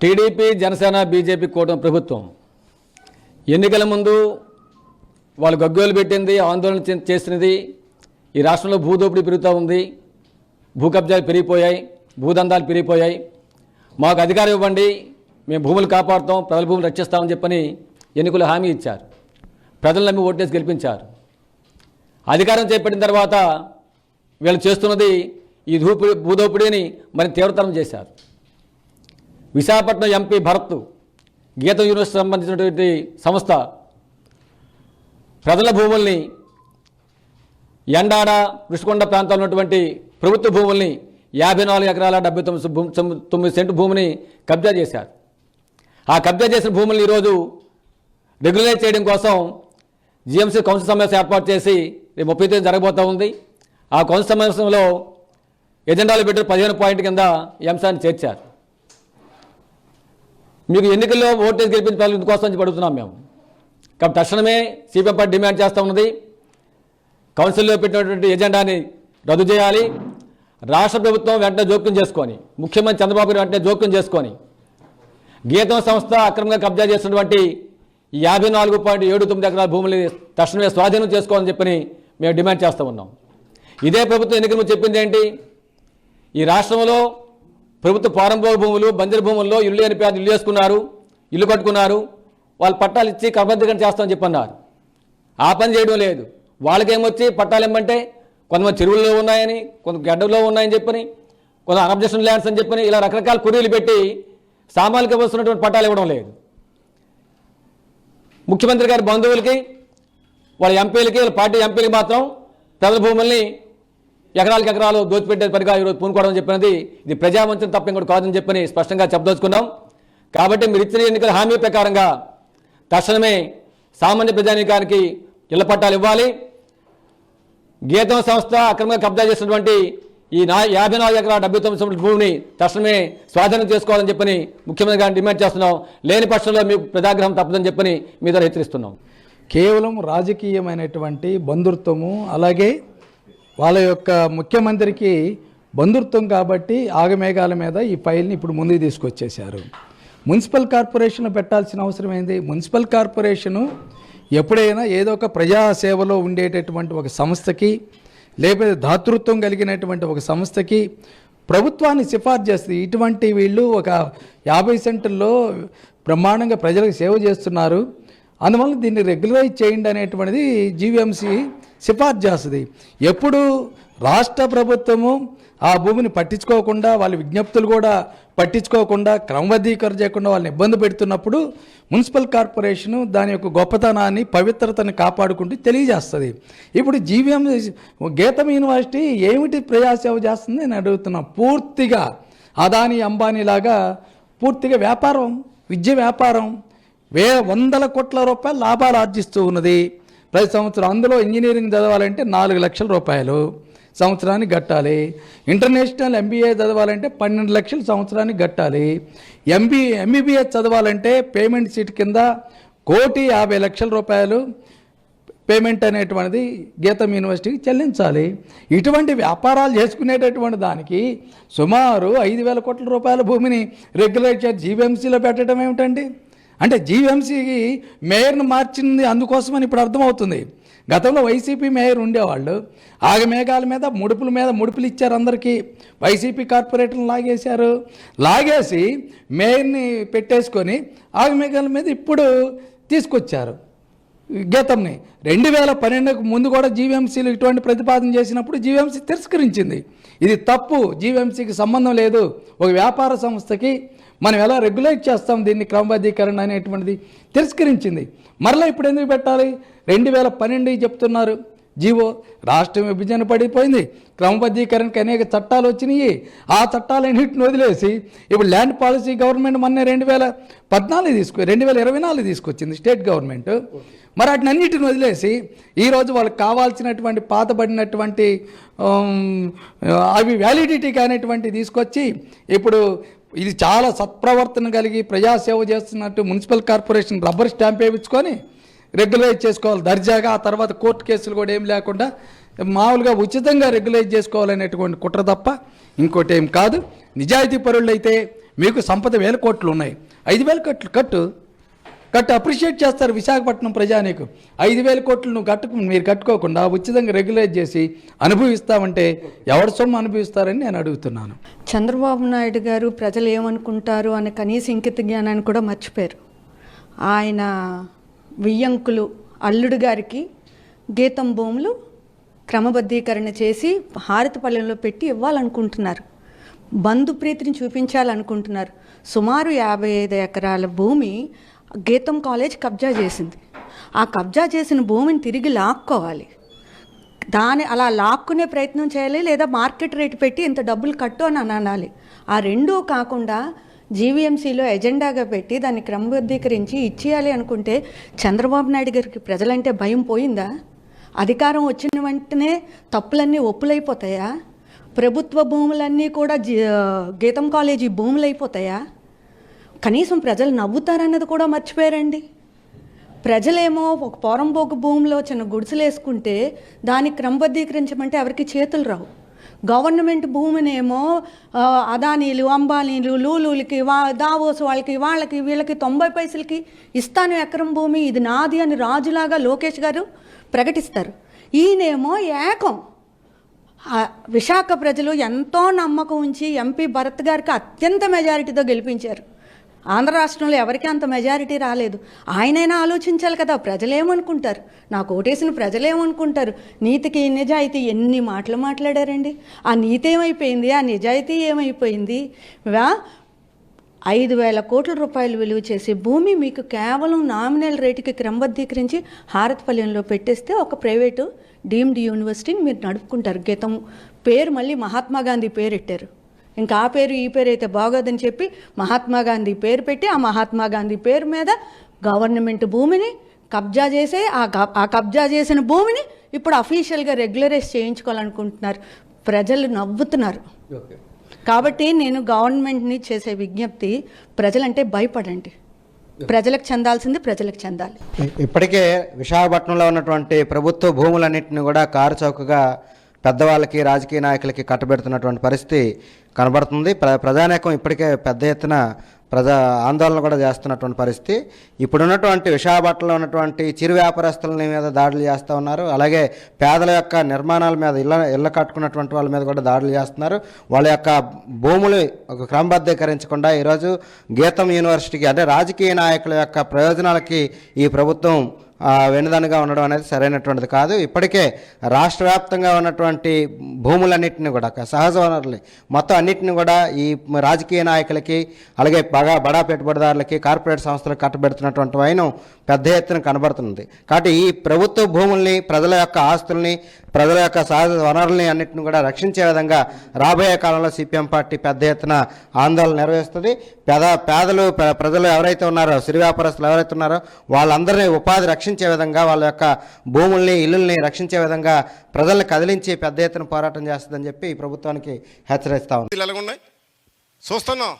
TDP Janasena BJP కూటమి ప్రభుత్వం ఎన్నికల ముందు వాళ్ళు గగ్గోలు పెట్టింది, ఆందోళన చేసినది ఈ రాష్ట్రంలో భూదోపిడీ పెరుగుతూ ఉంది, భూ కబ్జాలు పెరిగిపోయాయి, భూదందాలు పెరిగిపోయాయి, మాకు అధికారం ఇవ్వండి, మేము భూములు కాపాడుతాం, ప్రజల భూములు రక్షిస్తామని చెప్పని ఎన్నికలు హామీ ఇచ్చారు. ప్రజలు నమ్మి ఓటేసి గెలిపించారు. అధికారం చేపట్టిన తర్వాత వీళ్ళు చేస్తున్నది ఈ భూదోపిడీని మరి తీవ్రతరం చేశారు. విశాఖపట్నం ఎంపీ భరత్ గీతం యూనివర్సిటీ సంబంధించినటువంటి సంస్థ ప్రజల భూముల్ని ఎండాడ ఋషికొండ ప్రాంతాల్లో ఉన్నటువంటి ప్రభుత్వ భూముల్ని 54 ఎకరాల 79 సెంటు భూమిని కబ్జా చేశారు. ఆ కబ్జా చేసిన భూముల్ని ఈరోజు రెగ్యులైజ్ చేయడం కోసం జీఎంసీ కౌన్సిల్ సమావేశం ఏర్పాటు చేసి 30 తేదీ జరగబోతూ ఉంది. ఆ కౌన్సిల్ సమావేశంలో ఎజెండాలో పెట్టిన 15 పాయింట్ కింద ఈ అంశాన్ని చేర్చారు. మీకు ఎన్నికల్లో ఓటేసి గెలిపించాలి కోసం అడుగుతున్నాం మేము. కాబట్టి తక్షణమే సిపిఎం పార్టీ డిమాండ్ చేస్తూ ఉన్నది, కౌన్సిల్లో పెట్టినటువంటి ఎజెండాని రద్దు చేయాలి. రాష్ట్ర ప్రభుత్వం వెంటనే జోక్యం చేసుకొని, ముఖ్యమంత్రి చంద్రబాబు గారు వెంటనే జోక్యం చేసుకొని గీతం సంస్థ అక్రమంగా కబ్జా చేసినటువంటి 54.79 ఎకరాల భూములు తక్షణమే స్వాధీనం చేసుకోవాలని చెప్పని మేము డిమాండ్ చేస్తూ ఉన్నాం. ఇదే ప్రభుత్వం ఎన్నికలు చెప్పింది ఏంటి? ఈ రాష్ట్రంలో ప్రభుత్వ పారంభోగ భూములు, బంజరు భూముల్లో ఇల్లు లేని పేద ఇల్లు వేసుకున్నారు, ఇల్లు కట్టుకున్నారు, వాళ్ళు పట్టాలు ఇచ్చి క్రమబద్ధీకరణ చేస్తామని చెప్పన్నారు. ఆ పని చేయడం లేదు. వాళ్ళకేమొచ్చి పట్టాలు ఇమ్మంటే కొంతమంది చెరువుల్లో ఉన్నాయని, కొంత గడ్డలో ఉన్నాయని చెప్పని, కొంత అబ్జెక్షన్ ల్యాండ్స్ అని చెప్పని ఇలా రకరకాల కుర్రీలు పెట్టి సామాన్యులకు వస్తున్నటువంటి పట్టాలు ఇవ్వడం లేదు. ముఖ్యమంత్రి గారి బంధువులకి, వాళ్ళ ఎంపీలకి, వాళ్ళ పార్టీ ఎంపీలకి మాత్రం ప్రజల భూముల్ని ఎకరాలకు ఎకరాలు దోచిపెట్టే పరిగా ఈరోజు పూనుకోవడం చెప్పినది ఇది ప్రజావంచన తప్ప ఇంకోటి కాదని చెప్పని స్పష్టంగా చెప్పదలుచుకున్నాం. కాబట్టి మీరు ఇచ్చిన ఎన్నికల హామీ ప్రకారంగా తక్షణమే సామాన్య ప్రజానీకానికి ఇళ్ల పట్టాలు ఇవ్వాలి. గీతం సంస్థ అక్రమంగా కబ్జా చేసినటువంటి ఈ 54 ఎకరాల 79 భూమిని తక్షణమే స్వాధీనం చేసుకోవాలని చెప్పని ముఖ్యమంత్రి గారిని డిమాండ్ చేస్తున్నాం. లేని పక్షంలో మీకు ప్రజాగ్రహం తప్పదని చెప్పని మీ ద్వారా హెచ్చరిస్తున్నాం. కేవలం రాజకీయమైనటువంటి బంధుత్వము, అలాగే వాళ్ళ యొక్క ముఖ్యమంత్రికి బంధుత్వం కాబట్టి ఆగమేఘాల మీద ఈ ఫైల్ని ఇప్పుడు ముందుకు తీసుకొచ్చేశారు. మున్సిపల్ కార్పొరేషన్ పెట్టాల్సిన అవసరం ఏంది? మున్సిపల్ కార్పొరేషను ఎప్పుడైనా ఏదో ఒక ప్రజాసేవలో ఉండేటటువంటి ఒక సంస్థకి, లేకపోతే దాతృత్వం కలిగినటువంటి ఒక సంస్థకి ప్రభుత్వాన్ని సిఫార్సు చేస్తుంది. ఇటువంటి వీళ్ళు ఒక 50 సెంటుల్లో బ్రహ్మాండంగా ప్రజలకు సేవ చేస్తున్నారు, అందువల్ల దీన్ని రెగ్యులరైజ్ చేయండి అనేటువంటిది జీవీఎంసీ సిఫార్సు చేస్తుంది. ఎప్పుడు రాష్ట్ర ప్రభుత్వము ఆ భూమిని పట్టించుకోకుండా, వాళ్ళ విజ్ఞప్తులు కూడా పట్టించుకోకుండా, క్రమబద్ధీకరణ చేయకుండా వాళ్ళని ఇబ్బంది పెడుతున్నప్పుడు మున్సిపల్ కార్పొరేషను దాని యొక్క గొప్పతనాన్ని, పవిత్రతని కాపాడుకుంటూ తెలియజేస్తుంది. ఇప్పుడు గీతం యూనివర్సిటీ ఏమిటి ప్రజాసేవ చేస్తుంది నేను అడుగుతున్నా. పూర్తిగా అదానీ అంబానీ లాగా పూర్తిగా వ్యాపారం, విద్య వ్యాపారం, వందల కోట్ల రూపాయలు లాభాలు ఆర్జిస్తూ ఉన్నది ప్రతి సంవత్సరం. అందులో ఇంజనీరింగ్ చదవాలంటే 4 లక్షల రూపాయలు సంవత్సరానికి కట్టాలి. ఇంటర్నేషనల్ ఎంబీఏ చదవాలంటే 12 లక్షలు సంవత్సరానికి కట్టాలి. ఎంబీబీఎస్ చదవాలంటే పేమెంట్ సీట్ కింద 1,50,00,000 రూపాయలు పేమెంట్ అనేటువంటిది గీతం యూనివర్సిటీకి చెల్లించాలి. ఇటువంటి వ్యాపారాలు చేసుకునేటటువంటి దానికి సుమారు 5,000 కోట్ల రూపాయల భూమిని రెగ్యులేట్ చేసి జీవీఎంసీలో పెట్టడం ఏమిటండి? అంటే జీవీఎంసీకి మేయర్ను మార్చింది అందుకోసమని ఇప్పుడు అర్థమవుతుంది. గతంలో వైసీపీ మేయర్ ఉండేవాళ్ళు ఆగమేఘాల మీద ముడుపులు ఇచ్చారు అందరికీ. వైసీపీ కార్పొరేటర్లు లాగేసి మేయర్ని పెట్టేసుకొని ఆగమేఘాల మీద ఇప్పుడు తీసుకొచ్చారు గీతంని. 2012కు ముందు కూడా జీవీఎంసీలు ఇటువంటి ప్రతిపాదన చేసినప్పుడు జీవీఎంసీ తిరస్కరించింది. ఇది తప్పు, జీవీఎంసీకి సంబంధం లేదు, ఒక వ్యాపార సంస్థకి మనం ఎలా రెగ్యులేట్ చేస్తాం దీన్ని, క్రమబద్ధీకరణ అనేటువంటిది తిరస్కరించింది. మరలా ఇప్పుడు ఎందుకు పెట్టాలి? 2012 చెప్తున్నారు జీవో. రాష్ట్రం విభజన పడిపోయింది, క్రమబద్ధీకరణకి అనేక చట్టాలు వచ్చినాయి. ఆ చట్టాలన్నింటిని వదిలేసి ఇప్పుడు ల్యాండ్ పాలసీ గవర్నమెంట్ మొన్న 2024 తీసుకొచ్చింది స్టేట్ గవర్నమెంట్. మరి వాటిని అన్నిటిని వదిలేసి ఈరోజు వాళ్ళకి కావాల్సినటువంటి పాతబడినటువంటి అవి వ్యాలిడిటీ కానిటువంటి తీసుకొచ్చి ఇప్పుడు ఇది చాలా సత్ప్రవర్తన కలిగి ప్రజాసేవ చేస్తున్నట్టు మున్సిపల్ కార్పొరేషన్ రబ్బర్ స్టాంప్ వేయించుకొని రెగ్యులైజ్ చేసుకోవాలి దర్జాగా. ఆ తర్వాత కోర్టు కేసులు కూడా ఏం లేకుండా మామూలుగా ఉచితంగా రెగ్యులైజ్ చేసుకోవాలనేటువంటి కుట్ర తప్ప ఇంకోటి ఏం కాదు. నిజాయితీ పరులు అయితే మీకు సంపద 1000 కోట్లు ఉన్నాయి, 5000 కోట్లు కట్టు అప్రిషియేట్ చేస్తారు విశాఖపట్నం ప్రజానీకు. 5000 కోట్లు నువ్వు మీరు కట్టుకోకుండా ఉచితంగా రెగ్యులేట్ చేసి అనుభవిస్తామంటే ఎవరి సొమ్ము అనుభవిస్తారని నేను అడుగుతున్నాను. చంద్రబాబు నాయుడు గారు ప్రజలు ఏమనుకుంటారు అనే కనీస ఇంకిత జ్ఞానాన్ని కూడా మర్చిపోయారు. ఆయన వియ్యంకులు అల్లుడు గారికి గీతం భూములు క్రమబద్ధీకరణ చేసి హారతిపల్లెంలో పెట్టి ఇవ్వాలనుకుంటున్నారు. బంధుప్రీతిని చూపించాలనుకుంటున్నారు. సుమారు 55 ఎకరాల భూమి గీతం కాలేజ్ కబ్జా చేసింది. ఆ కబ్జా చేసిన భూమిని తిరిగి లాక్కోవాలి. అలా లాక్కునే ప్రయత్నం చేయాలి, లేదా మార్కెట్ రేటు పెట్టి ఇంత డబ్బులు కట్టు అని అనాలి. ఆ రెండూ కాకుండా జీవీఎంసీలో ఎజెండాగా పెట్టి దాన్ని క్రమబద్ధీకరించి ఇచ్చేయాలి అనుకుంటే చంద్రబాబు నాయుడు గారికి ప్రజలంటే భయం పోయిందా? అధికారం వచ్చిన వెంటనే తప్పులన్నీ ఒప్పులైపోతాయా? ప్రభుత్వ భూములన్నీ కూడా గీతం కాలేజీ భూములు అయిపోతాయా? కనీసం ప్రజలు నవ్వుతారన్నది కూడా మర్చిపోయారండి. ప్రజలేమో ఒక పోరంబోకు భూమిలో చిన్న గుడిసెలు వేసుకుంటే దాన్ని క్రమబద్ధీకరించమంటే ఎవరికి చేతులు రావు. గవర్నమెంట్ భూమినేమో అదానీలు, అంబానీలు, లూలులకి, దావోస్ వాళ్ళకి వీళ్ళకి 90 పైసలకి ఇస్తాను ఎకరం భూమి, ఇది నాది అని రాజులాగా లోకేష్ గారు ప్రకటిస్తారు. ఈయనేమో ఏకం విశాఖ ప్రజలు ఎంతో నమ్మకం ఉంచి ఎంపీ భరత్ గారికి అత్యంత మెజారిటీతో గెలిపించారు. ఆంధ్ర రాష్ట్రంలో ఎవరికి అంత మెజారిటీ రాలేదు. ఆయనైనా ఆలోచించాలి కదా, ప్రజలేమనుకుంటారు, నాకు ఓటేసిన ప్రజలేమనుకుంటారు. నీతికి నిజాయితీ ఎన్ని మాటలు మాట్లాడారండి. ఆ నీతి ఏమైపోయింది, ఆ నిజాయితీ ఏమైపోయింది? 5,000 కోట్ల రూపాయలు విలువ చేసే భూమి మీకు కేవలం నామినల్ రేటుకి క్రమబద్ధీకరించి హారతిపల్లెంలో పెట్టేస్తే ఒక ప్రైవేటు డీమ్డ్ యూనివర్సిటీని మీరు నడుపుకుంటారు. గీతం పేరు మళ్ళీ మహాత్మా గాంధీ పేరు పెట్టారు. ఇంకా ఆ పేరు ఈ పేరు అయితే బాగోదని చెప్పి మహాత్మా గాంధీ పేరు పెట్టి ఆ మహాత్మా గాంధీ పేరు మీద గవర్నమెంట్ భూమిని కబ్జా చేసే ఆ కబ్జా చేసిన భూమిని ఇప్పుడు అఫీషియల్గా రెగ్యులరైజ్ చేయించుకోవాలనుకుంటున్నారు. ప్రజలు నవ్వుతున్నారు. కాబట్టి నేను గవర్నమెంట్ని చేసే విజ్ఞప్తి, ప్రజలంటే భయపడండి. ప్రజలకు చెందాల్సింది ప్రజలకు చెందాలి. ఇప్పటికే విశాఖపట్నంలో ఉన్నటువంటి ప్రభుత్వ భూములన్నింటినీ కూడా కారు చౌకగా పెద్దవాళ్ళకి, రాజకీయ నాయకులకి కట్టబెడుతున్నటువంటి పరిస్థితి కనబడుతుంది. ప్రజానేకం ఇప్పటికే పెద్ద ఎత్తున ఆందోళన కూడా చేస్తున్నటువంటి పరిస్థితి. ఇప్పుడున్నటువంటి విశాఖపట్నంలో ఉన్నటువంటి చిరు వ్యాపారస్తుల మీద దాడులు చేస్తూ ఉన్నారు. అలాగే పేదల యొక్క నిర్మాణాల మీద ఇళ్ళ కట్టుకున్నటువంటి వాళ్ళ మీద కూడా దాడులు చేస్తున్నారు. వాళ్ళ యొక్క భూములు ఒక క్రమబద్ధీకరించకుండా ఈరోజు గీతం యూనివర్సిటీకి, అంటే రాజకీయ నాయకుల యొక్క ప్రయోజనాలకి ఈ ప్రభుత్వం వెనుదనుగా ఉండడం అనేది సరైనటువంటిది కాదు. ఇప్పటికే రాష్ట్ర వ్యాప్తంగా ఉన్నటువంటి భూములన్నింటినీ కూడా, సహజ వనరుల్ని మొత్తం అన్నింటినీ కూడా ఈ రాజకీయ నాయకులకి, అలాగే బడా పెట్టుబడిదారులకి, కార్పొరేట్ సంస్థలకు కట్టబెడుతున్నటువంటి వైనం పెద్ద ఎత్తున కనబడుతుంది. కాబట్టి ఈ ప్రభుత్వ భూముల్ని, ప్రజల యొక్క ఆస్తుల్ని, ప్రజల యొక్క సహజ వనరుల్ని అన్నింటిని కూడా రక్షించే విధంగా రాబోయే కాలంలో సిపిఎం పార్టీ పెద్ద ఎత్తున ఆందోళన నిర్వహిస్తుంది. ప్రజలు ఎవరైతే ఉన్నారో, సిరి వ్యాపారస్తులు ఎవరైతే ఉన్నారో వాళ్ళందరినీ ఉపాధి రక్షించే విధంగా, వాళ్ళ యొక్క భూముల్ని, ఇల్లుల్ని రక్షించే విధంగా ప్రజల్ని కదిలించి పెద్ద ఎత్తున పోరాటం చేస్తుందని చెప్పి ఈ ప్రభుత్వానికి హెచ్చరిస్తా ఉంది. చూస్తున్నాం,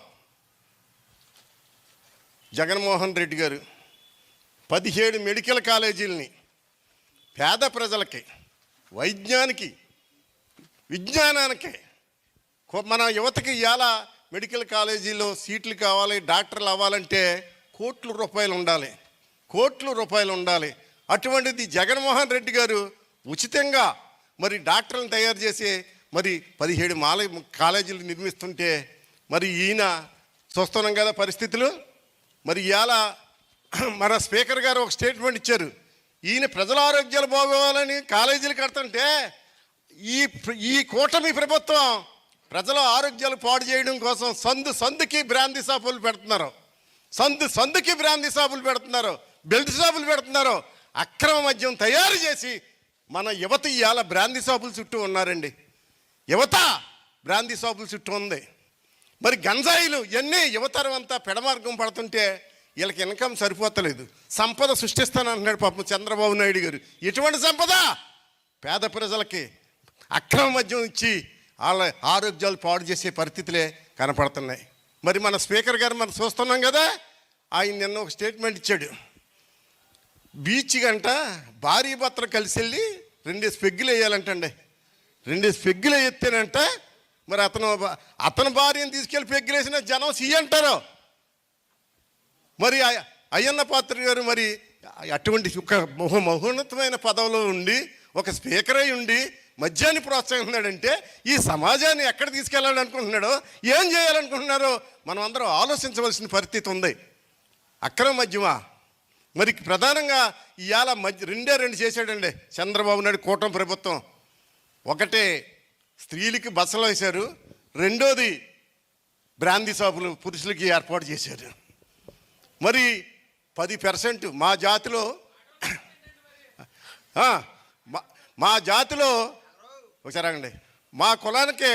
జగన్మోహన్ రెడ్డి గారు 17 మెడికల్ కాలేజీలని పేద ప్రజలకి, వైద్యానికి, విజ్ఞానానికి, మన యువతకి ఇవాళ మెడికల్ కాలేజీలో సీట్లు కావాలి, డాక్టర్లు అవ్వాలంటే కోట్ల రూపాయలు ఉండాలి. అటువంటిది జగన్మోహన్ రెడ్డి గారు ఉచితంగా మరి డాక్టర్లను తయారు చేసి మరి 17 కాలేజీలు నిర్మిస్తుంటే మరి ఈయన చూస్తున్నాం కదా పరిస్థితులు. మరి ఇవాళ మన స్పీకర్ గారు ఒక స్టేట్మెంట్ ఇచ్చారు, ఈయన ప్రజల ఆరోగ్యాలు బాగోవాలని కాలేజీలు కడుతుంటే ఈ కూటమి ప్రభుత్వం ప్రజల ఆరోగ్యాలు పాడు చేయడం కోసం సందుకి బ్రాందీ షాపులు పెడుతున్నారు, బెల్ట్ షాపులు పెడుతున్నారు, అక్రమ మద్యం తయారు చేసి మన యువత ఇవాళ బ్రాందీ షాపుల చుట్టూ ఉన్నారండి. యువత బ్రాందీ షాపుల చుట్టూ ఉంది. మరి గంజాయిలు ఇవన్నీ యువతరం అంతా పెడమార్గం పడుతుంటే వీళ్ళకి ఇన్కమ్ సరిపోతలేదు. సంపద సృష్టిస్తానంటున్నాడు పాపం చంద్రబాబు నాయుడు గారు. ఎటువంటి సంపద? పేద ప్రజలకి అక్రమ మద్యం ఇచ్చి వాళ్ళ ఆరోగ్యాలు పాడు చేసే పరిస్థితులే కనపడుతున్నాయి. మరి మన స్పీకర్ గారు మనం చూస్తున్నాం కదా, ఆయన నిన్న ఒక స్టేట్మెంట్ ఇచ్చాడు. బీచ్ గంట భారీ భర్తలు కలిసి వెళ్ళి 2 పెగ్గులు వేయాలంటండి. 2 పెగ్గులు ఎత్తేనంట మరి అతని భార్యను తీసుకెళ్ళి పెగ్గిలేసిన జనం సి అంటారు. మరి అయ్యన్న పాత్ర గారు మరి అటువంటి ఒక మహోన్నతమైన పదవిలో ఉండి ఒక స్పీకర్ అయి ఉండి మద్యాన్ని ప్రోత్సహిస్తున్నాడంటే ఈ సమాజాన్ని ఎక్కడ తీసుకెళ్ళాలనుకుంటున్నాడో, ఏం చేయాలనుకుంటున్నారో మనం అందరం ఆలోచించవలసిన పరిస్థితి ఉంది. అక్రమ మద్యమా? మరి ప్రధానంగా ఇవాళ రెండు చేశాడండి చంద్రబాబు నాయుడు కూటమి ప్రభుత్వం. ఒకటే స్త్రీలకి బస్సులు వేశారు, రెండోది బ్రాందీ షాపులు పురుషులకి ఏర్పాటు చేశారు. మరి 10% మా జాతిలో ఒకసారి అండి, మా కులానికే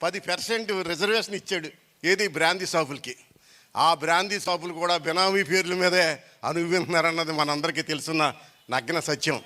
10% రిజర్వేషన్ ఇచ్చాడు. ఏది? బ్రాందీ షాపులకి. ఆ బ్రాందీ షాపులు కూడా బినామీ పేర్ల మీదే అనుభవిస్తున్నారన్నది మనందరికీ తెలుసున్న నగ్న సత్యం.